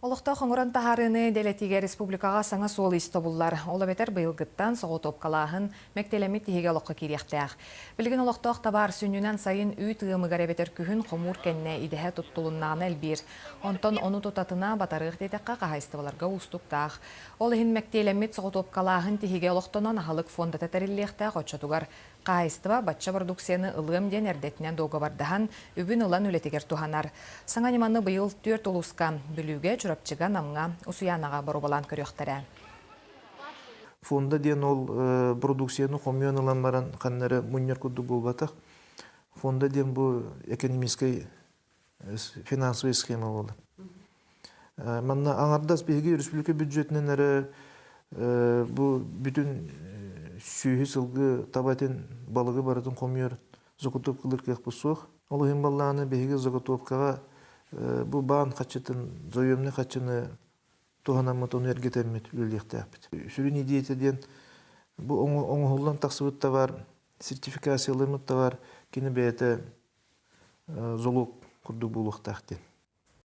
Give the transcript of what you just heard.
Олықта қоңыран тахарыны Делетиге республикаға саңа сол истобуллар. Ола бетер бұйылғыттан соғы топқалағын мәктелемі тихеге олыққа керектәғ. Білген олықтақ табар сүннінен сайын үй тығымығары бетер күхін қомур кәнне идеге тұттылыннағын әлбір. Онтон оны тұтатына батарық детекқа қағайстываларға ұстықтақ. Ол ең мәктелемет соғы топқалағын тихеге олықтынан ағалық фонда тәтәріліқтәғ отчатуғар. Қайыстыва батча продукцияны ылым ден әрдетінен доғы бардыған үбін ұлан үлетігер туханар. Саңа неманы бұйыл 4 ұлысқа бүліге чүрапчыға намға ұсуянаға бару балан көріқтірі. Фонда ден ол продукцияны қомион ұлан баран қаннары мұнер күдді болбатақ. Фонда ден бұл экономическай финансовый схема болды. Манна аңардас бейге республика бюджетінен әрі бұл бүтін сүйі сылғы табатын балығы баратын қомиор зұқытып қылыр кек бұсуқ. Ол ең балағаны бейге зұқытыпқаға бұл баған қатшытын, зойымны қатшыны туғанамыт оны әргетемет үлілікті әппет. Сүрін идеетеден бұл оңғылдан тақсыбыт та бар, сертификациялымыт та бар, кені бәйті золуқ күрді бұлық тақтен.